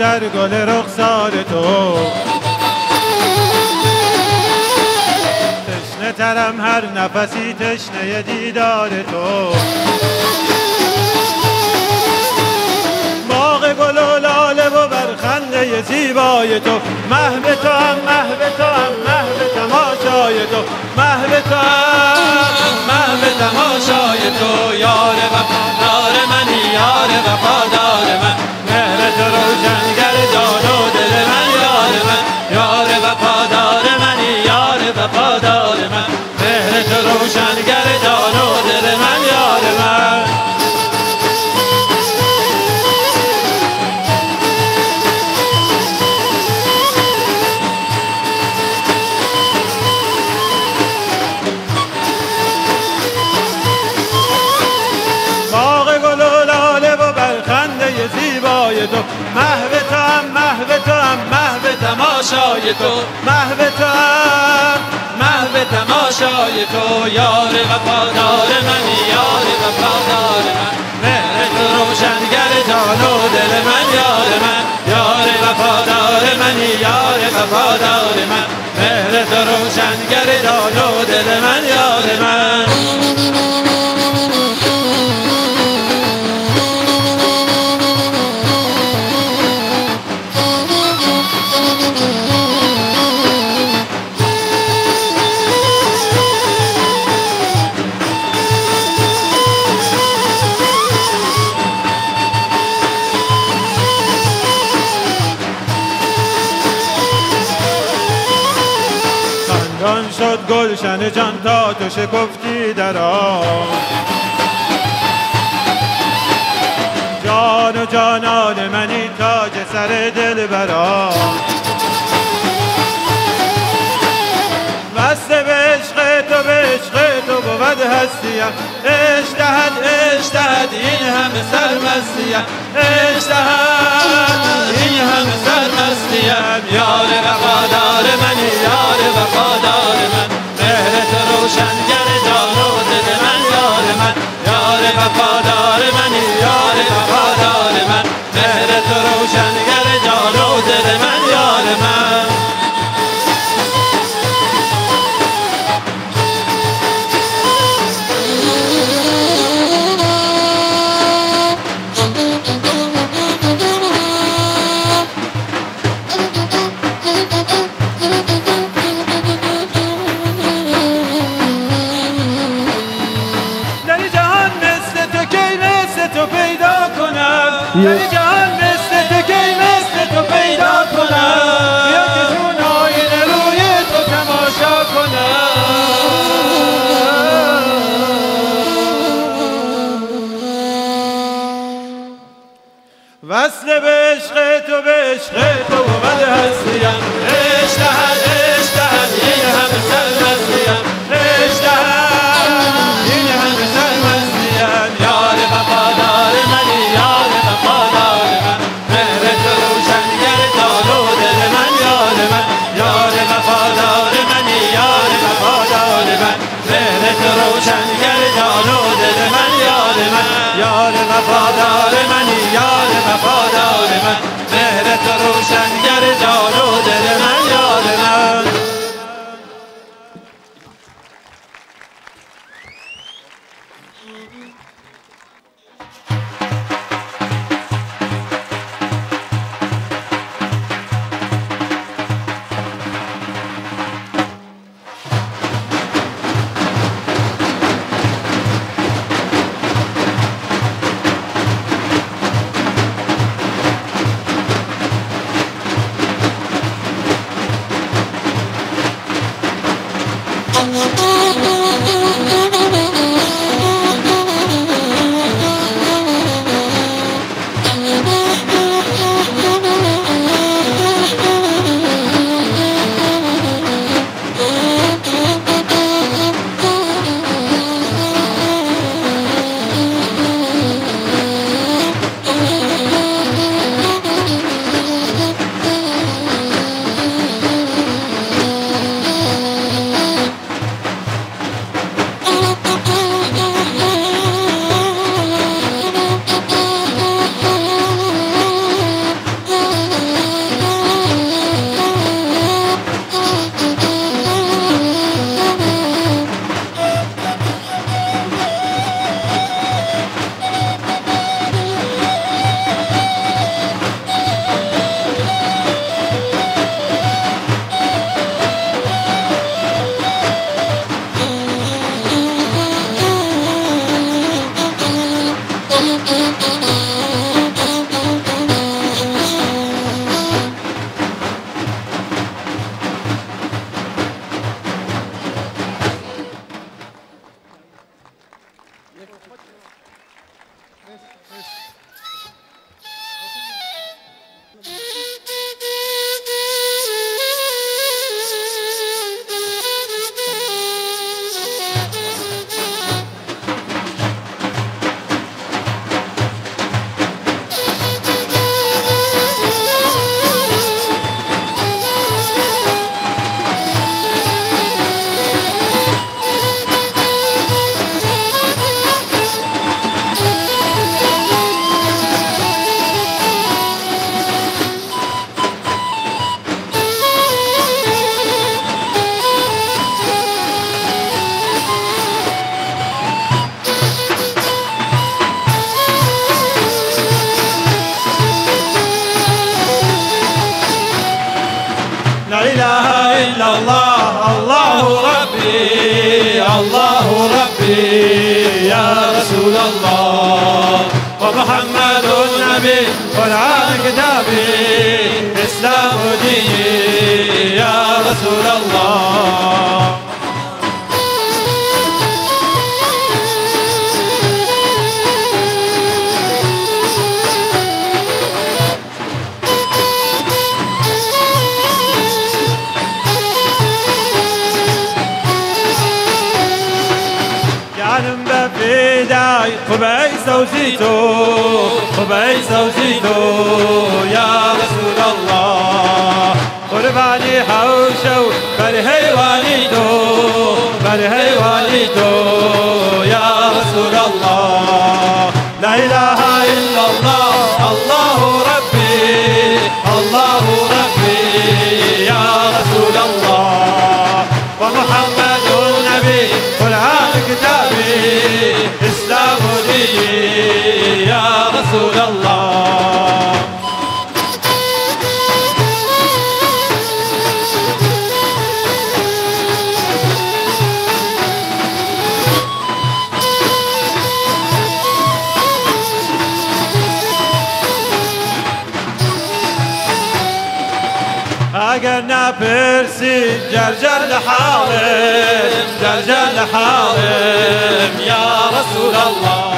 در گل رخسار تو، تشنه ترم هر نفسی تشنه دیدار تو. باغ گل و لاله و برخنده زیبای تو، محو تو هم محو تو هم محو تماشای تو، محو تو هم محو تماشای تو. یار وفادار منی یار وفادار من، مهر تو روشنگر جان و دل من یار من. یار وفادار منی یار وفادار من، مهر تو روشنگر جان و دل من یار من. تو محو تو هم محو تو هم محو تماشای تو، محو تو هم محو تماشای تو. یار وفادار منی یار وفادار من، مهر تو روشنگر جان و دل من یار من. یار وفادار منی یار وفادار من، مهر تو روشنگر جان و دل من یار من. خندان شد گلشن جان تا تو شکفتی در آن، جان و جانان منی تاج سر دل بران. بسته به عشق تو به عشق تو بود هستیم، اشتهد اشتهد این همه سرمستیم، اشتهد این همه سرمستیم. یار وفادار منی یار وفادار من، مهر تو روشنگر جان و دل من یار من. یار وفادار منی یار وفادار من، مهر تو روشنگر جان و دل من یار من. در جهان مثل تو کی مثل تو پیدا کنم، بیا که جون آینه روی تو تماشا کنم. وصل به عشق تو به عشق تو بود هستیم، اشتهد اشتهد این همه سرمستیم، اشتهد این همه سرمستیم. یار وفادار منی یار وفادار من، مهر تو روشنگر جان و دل من یار من. یار وفادار منی یار وفادار من، مهر تو روشنگر جان و دل من یار من. یار وفادار منی یار وفادار من، مهر تو روشنگر جان و دل من یار من. إلا الله الله ربي الله ربي يا رسول الله ومحمد النبي قرآن كتابي إسلام ديني يا رسول الله جانم بفدای خبیث و زیتو خبیث و زیتو یا رسول الله قربانی حوشو بر حیوانی تو بر حیوانی تو یا رسول الله لا اله الا الله الله ربي الله ربي يا رسول الله ومحمد النبي قرآن كتابي إسلام ديني يا رسول الله اگر نپرسی جرجر لحالم جرجر لحالم یا رسول الله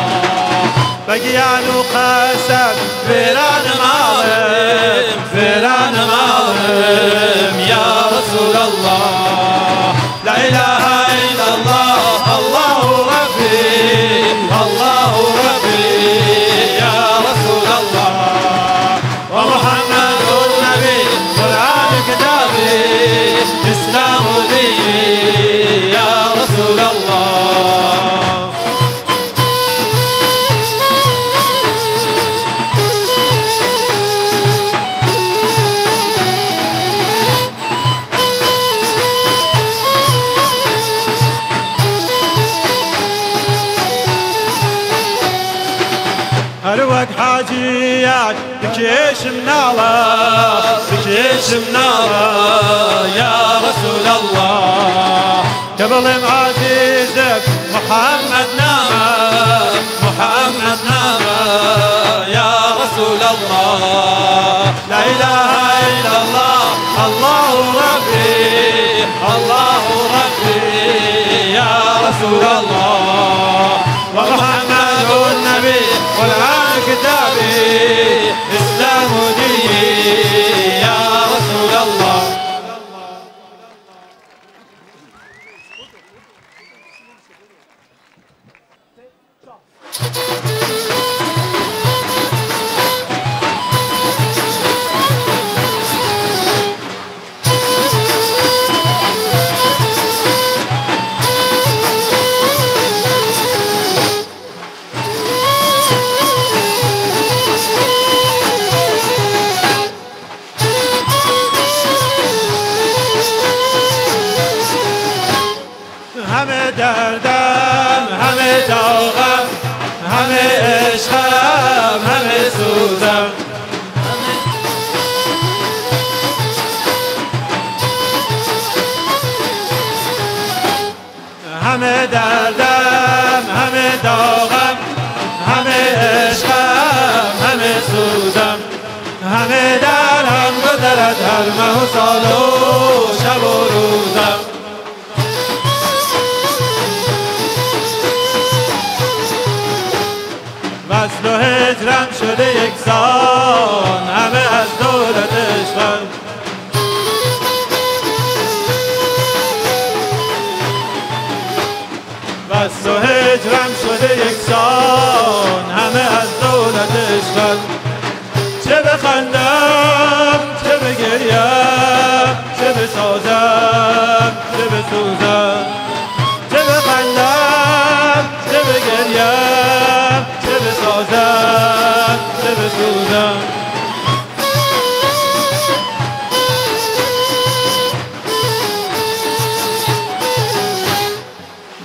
بگیان و قسم فیران مالم فیران مالم یا رسول الله لا اله الا الله الله ربي الله ربي يا رسول الله ومحمد النبي قرآن كتابي إسلام ديني يا رسول الله هر وقت حاجيات بكيش منالا بكيش منالا يا رسول الله قبل عزيزك محمد ناما محمد ناما يا رسول الله لا إله إلا الله الله ربي الله ربي يا رسول الله ومحمد النبي قرآن كتابي إسلام ديني يا رسول الله همه دردم همه داغم همه عشقم همه سوزم همه دردم همه داغم همه عشقم همه سوزم همه درم گذرد هر ماه و سال و شب و روزم وصل و هجرم شده یکسان همه از دولت عشقم وصل و هجرم شده یکسان همه از دولت عشقم چه بخندم چه بگریم چه بسازم چه بسوزم چه بخندم چه بگریم چه بسازم چه بسوزم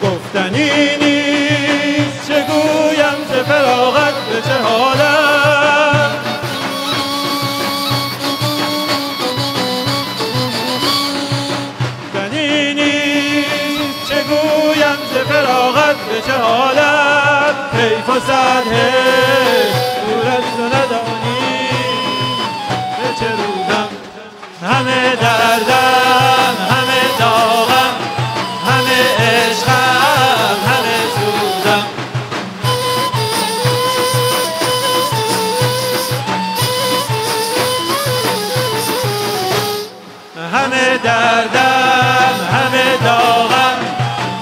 گفتنی نیست چه گویم چه فراغت به چه حالم فراغت به چه حالت حیف و صد دور از تو ندانی به چه روزم همه دردم همه داغم همه عشقم همه سوزم همه دردم همه داغم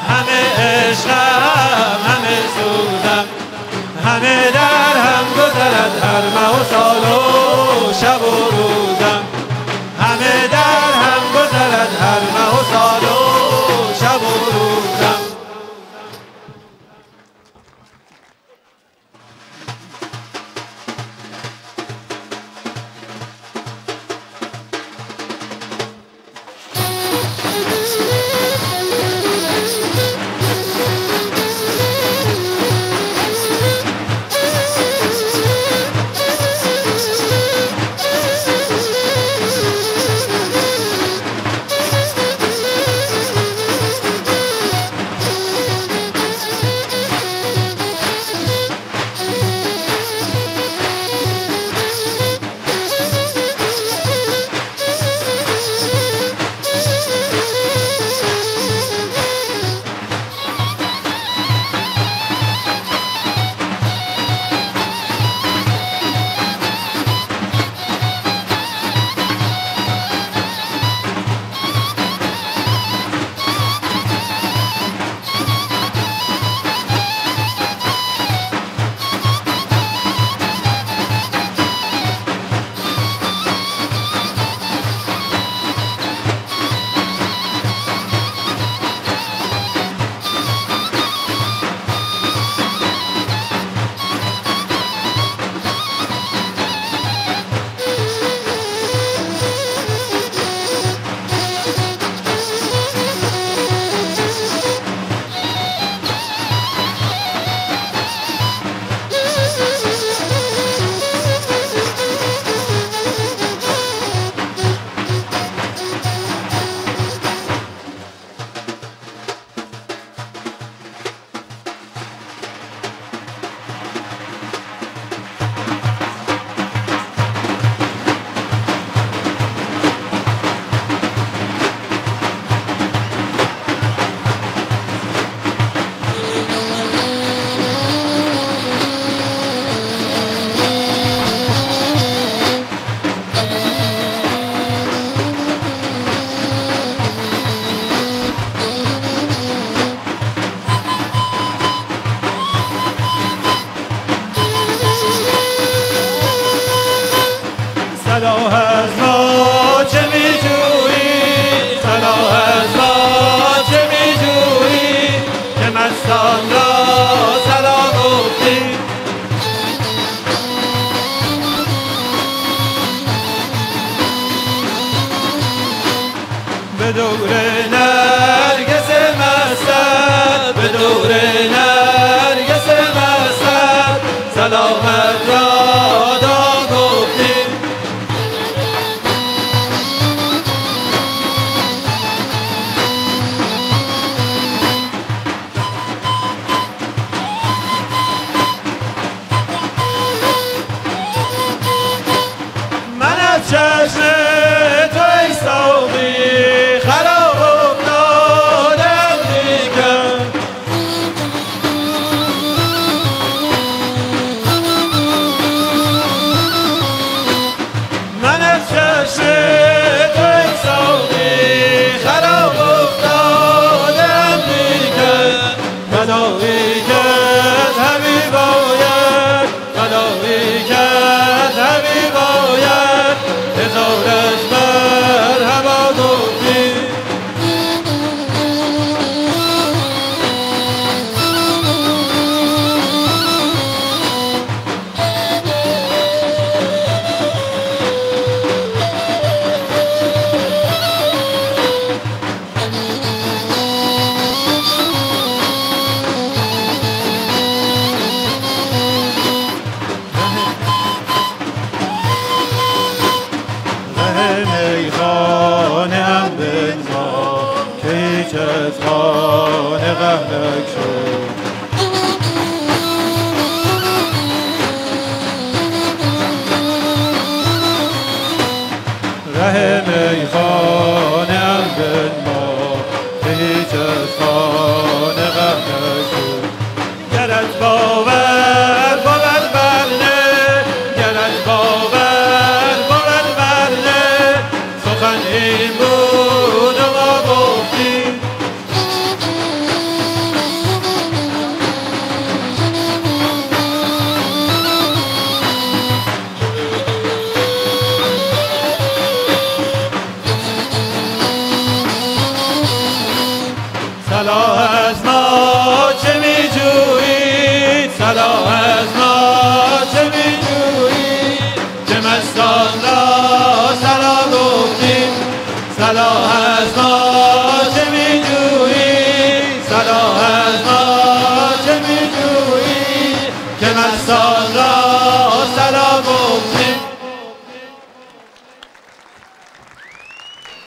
همه عشقم همه سوزم همه در هم گذرد هر ماه و سال و شب و روزم همه در هم گذرد هر ماه و سال و شب و روزم صلاح از ما چه میجویی صلاح از ما چه میجویی که مستان را سلام گفتی به دور نرگس مستت به دور نرگس مستت سلامت را چشم تو ای ساقی خراب افتادم دیگر من از چشم تو ای ساقی خراب افتادم دیگر فدایی کرد همی باید فدایی کرد همی باید هزارش بر هوا گفتی میخانه هم بنما که هیچ از خانه نگهنک شد. ره میخانه ام بنما که هیچ از خانه غم نشد. گرت باور بود برنه، گرت باور بود برنه، سخن این بود و ما گفتیم. صلاح از ما چه می جویید، صلاح از ما چه می جویید، که مستان را صلاح گفتیم. صلاح از ما چه می جویید، صلاح از ما چه می جویید، که مستان را